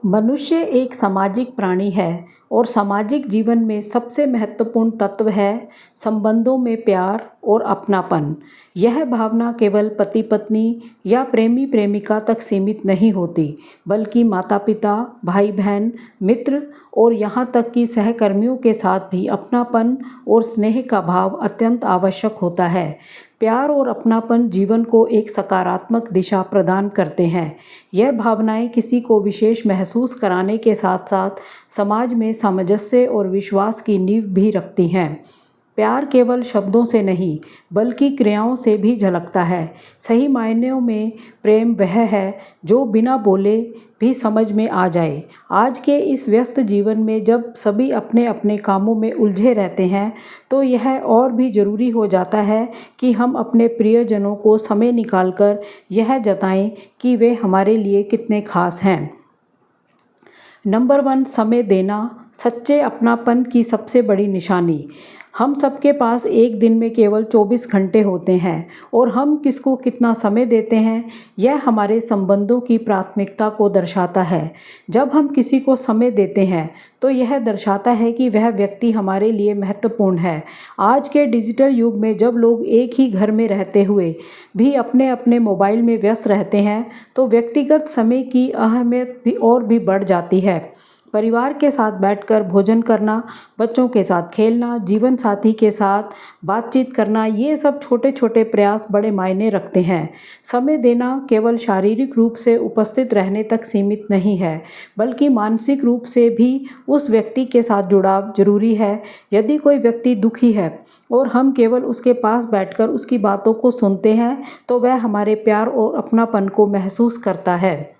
मनुष्य एक सामाजिक प्राणी है और सामाजिक जीवन में सबसे महत्वपूर्ण तत्व है संबंधों में प्यार और अपनापन। यह भावना केवल पति पत्नी या प्रेमी प्रेमिका तक सीमित नहीं होती, बल्कि माता पिता, भाई बहन, मित्र और यहाँ तक कि सहकर्मियों के साथ भी अपनापन और स्नेह का भाव अत्यंत आवश्यक होता है। प्यार और अपनापन जीवन को एक सकारात्मक दिशा प्रदान करते हैं। यह भावनाएं किसी को विशेष महसूस कराने के साथ साथ समाज में सामंजस्य और विश्वास की नींव भी रखती हैं। प्यार केवल शब्दों से नहीं, बल्कि क्रियाओं से भी झलकता है। सही मायनों में प्रेम वह है जो बिना बोले भी समझ में आ जाए। आज के इस व्यस्त जीवन में जब सभी अपने अपने कामों में उलझे रहते हैं, तो यह और भी ज़रूरी हो जाता है कि हम अपने प्रियजनों को समय निकालकर यह जताएं कि वे हमारे लिए कितने खास हैं। नंबर 1, समय देना सच्चे अपनापन की सबसे बड़ी निशानी। हम सबके पास एक दिन में केवल 24 घंटे होते हैं और हम किसको कितना समय देते हैं, यह हमारे संबंधों की प्राथमिकता को दर्शाता है। जब हम किसी को समय देते हैं तो यह दर्शाता है कि वह व्यक्ति हमारे लिए महत्वपूर्ण है। आज के डिजिटल युग में जब लोग एक ही घर में रहते हुए भी अपने अपने मोबाइल में व्यस्त रहते हैं, तो व्यक्तिगत समय की अहमियत भी और भी बढ़ जाती है। परिवार के साथ बैठकर भोजन करना, बच्चों के साथ खेलना, जीवन साथी के साथ बातचीत करना, ये सब छोटे छोटे प्रयास बड़े मायने रखते हैं। समय देना केवल शारीरिक रूप से उपस्थित रहने तक सीमित नहीं है, बल्कि मानसिक रूप से भी उस व्यक्ति के साथ जुड़ाव जरूरी है। यदि कोई व्यक्ति दुखी है और हम केवल उसके पास बैठकर उसकी बातों को सुनते हैं, तो वह हमारे प्यार और अपनापन को महसूस करता है।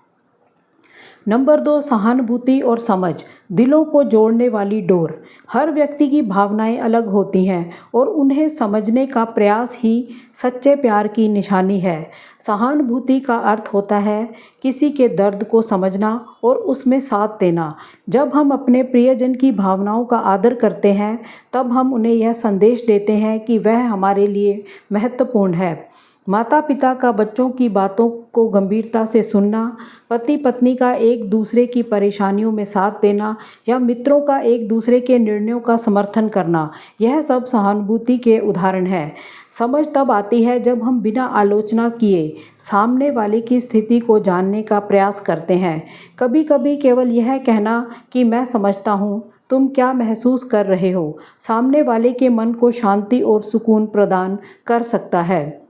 नंबर 2, सहानुभूति और समझ दिलों को जोड़ने वाली डोर। हर व्यक्ति की भावनाएं अलग होती हैं और उन्हें समझने का प्रयास ही सच्चे प्यार की निशानी है। सहानुभूति का अर्थ होता है किसी के दर्द को समझना और उसमें साथ देना। जब हम अपने प्रियजन की भावनाओं का आदर करते हैं, तब हम उन्हें यह संदेश देते हैं कि वह हमारे लिए महत्वपूर्ण है। माता पिता का बच्चों की बातों को गंभीरता से सुनना, पति पत्नी का एक दूसरे की परेशानियों में साथ देना या मित्रों का एक दूसरे के निर्णयों का समर्थन करना, यह सब सहानुभूति के उदाहरण हैं। समझ तब आती है जब हम बिना आलोचना किए सामने वाले की स्थिति को जानने का प्रयास करते हैं। कभी कभी केवल यह कहना कि मैं समझता हूँ तुम क्या महसूस कर रहे हो, सामने वाले के मन को शांति और सुकून प्रदान कर सकता है।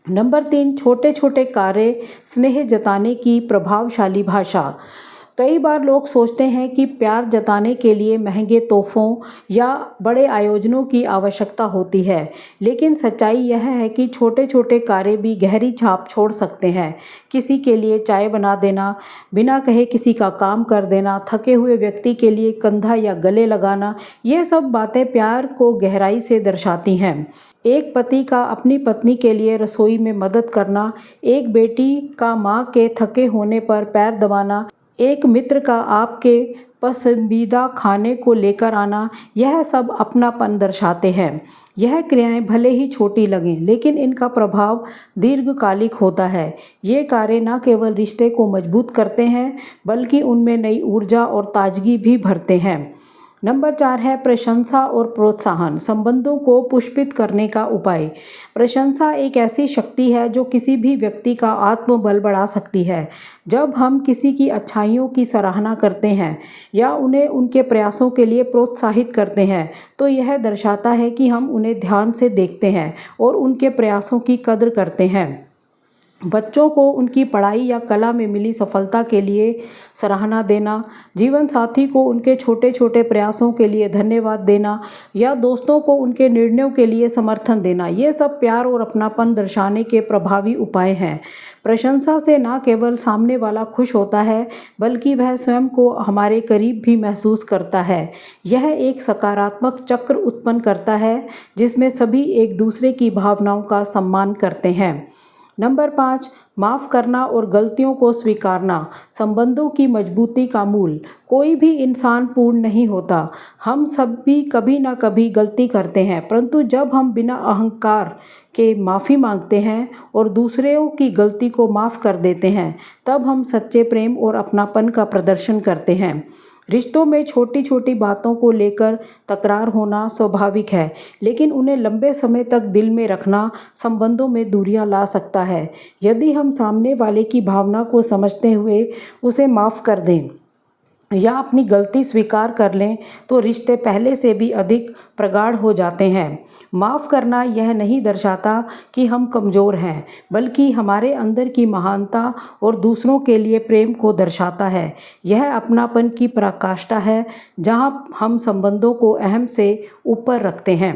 नंबर 3, छोटे छोटे कार्य स्नेह जताने की प्रभावशाली भाषा। कई बार लोग सोचते हैं कि प्यार जताने के लिए महंगे तोहफों या बड़े आयोजनों की आवश्यकता होती है, लेकिन सच्चाई यह है कि छोटे छोटे कार्य भी गहरी छाप छोड़ सकते हैं। किसी के लिए चाय बना देना, बिना कहे किसी का काम कर देना, थके हुए व्यक्ति के लिए कंधा या गले लगाना, ये सब बातें प्यार को गहराई से दर्शाती हैं। एक पति का अपनी पत्नी के लिए रसोई में मदद करना, एक बेटी का माँ के थके होने पर पैर दबाना, एक मित्र का आपके पसंदीदा खाने को लेकर आना, यह सब अपनापन दर्शाते हैं। यह क्रियाएं भले ही छोटी लगें, लेकिन इनका प्रभाव दीर्घकालिक होता है। ये कार्य न केवल रिश्ते को मजबूत करते हैं, बल्कि उनमें नई ऊर्जा और ताजगी भी भरते हैं। नंबर 4 है प्रशंसा और प्रोत्साहन संबंधों को पुष्पित करने का उपाय। प्रशंसा एक ऐसी शक्ति है जो किसी भी व्यक्ति का आत्मबल बढ़ा सकती है। जब हम किसी की अच्छाइयों की सराहना करते हैं या उन्हें उनके प्रयासों के लिए प्रोत्साहित करते हैं, तो यह दर्शाता है कि हम उन्हें ध्यान से देखते हैं और उनके प्रयासों की कद्र करते हैं। बच्चों को उनकी पढ़ाई या कला में मिली सफलता के लिए सराहना देना, जीवन साथी को उनके छोटे छोटे प्रयासों के लिए धन्यवाद देना या दोस्तों को उनके निर्णयों के लिए समर्थन देना, ये सब प्यार और अपनापन दर्शाने के प्रभावी उपाय हैं। प्रशंसा से न केवल सामने वाला खुश होता है, बल्कि वह स्वयं को हमारे करीब भी महसूस करता है। यह एक सकारात्मक चक्र उत्पन्न करता है जिसमें सभी एक दूसरे की भावनाओं का सम्मान करते हैं। नंबर 5, माफ़ करना और गलतियों को स्वीकारना संबंधों की मजबूती का मूल। कोई भी इंसान पूर्ण नहीं होता। हम सब भी कभी ना कभी गलती करते हैं, परंतु जब हम बिना अहंकार के माफ़ी मांगते हैं और दूसरों की गलती को माफ़ कर देते हैं, तब हम सच्चे प्रेम और अपनापन का प्रदर्शन करते हैं। रिश्तों में छोटी छोटी बातों को लेकर तकरार होना स्वाभाविक है, लेकिन उन्हें लंबे समय तक दिल में रखना संबंधों में दूरियां ला सकता है। यदि हम सामने वाले की भावना को समझते हुए उसे माफ़ कर दें या अपनी गलती स्वीकार कर लें, तो रिश्ते पहले से भी अधिक प्रगाढ़ हो जाते हैं। माफ़ करना यह नहीं दर्शाता कि हम कमज़ोर हैं, बल्कि हमारे अंदर की महानता और दूसरों के लिए प्रेम को दर्शाता है। यह अपनापन की पराकाष्ठा है, जहाँ हम संबंधों को अहम से ऊपर रखते हैं।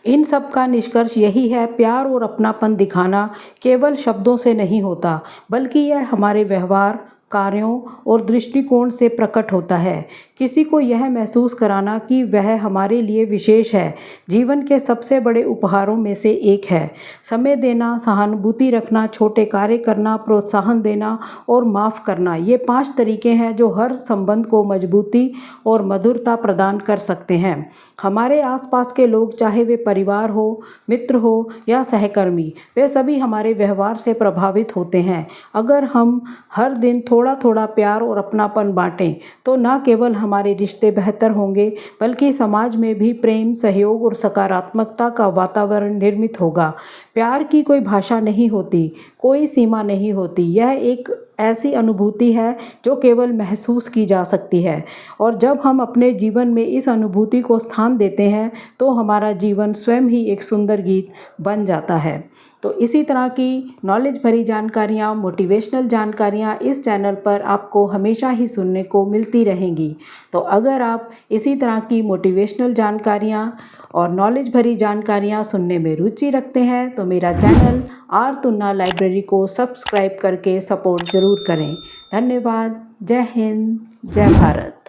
इन सब का निष्कर्ष यही है, प्यार और अपनापन दिखाना केवल शब्दों से नहीं होता, बल्कि यह हमारे व्यवहार, कार्यों और दृष्टिकोण से प्रकट होता है। किसी को यह महसूस कराना कि वह हमारे लिए विशेष है, जीवन के सबसे बड़े उपहारों में से एक है। समय देना, सहानुभूति रखना, छोटे कार्य करना, प्रोत्साहन देना और माफ़ करना, ये 5 तरीके हैं जो हर संबंध को मजबूती और मधुरता प्रदान कर सकते हैं। हमारे आसपास के लोग, चाहे वे परिवार हो, मित्र हो या सहकर्मी, वे सभी हमारे व्यवहार से प्रभावित होते हैं। अगर हम हर दिन थोड़ा थोड़ा प्यार और अपनापन बांटें, तो न केवल हमारे रिश्ते बेहतर होंगे, बल्कि समाज में भी प्रेम, सहयोग और सकारात्मकता का वातावरण निर्मित होगा। प्यार की कोई भाषा नहीं होती, कोई सीमा नहीं होती। यह एक ऐसी अनुभूति है जो केवल महसूस की जा सकती है, और जब हम अपने जीवन में इस अनुभूति को स्थान देते हैं, तो हमारा जीवन स्वयं ही एक सुंदर गीत बन जाता है। तो इसी तरह की नॉलेज भरी जानकारियाँ, मोटिवेशनल जानकारियाँ इस चैनल पर आपको हमेशा ही सुनने को मिलती रहेंगी। तो अगर आप इसी तरह की मोटिवेशनल जानकारियाँ और नॉलेज भरी जानकारियाँ सुनने में रुचि रखते हैं, तो मेरा चैनल आर तुन्ना लाइब्रेरी को सब्सक्राइब करके सपोर्ट ज़रूर करें। धन्यवाद। जय हिंद, जय भारत।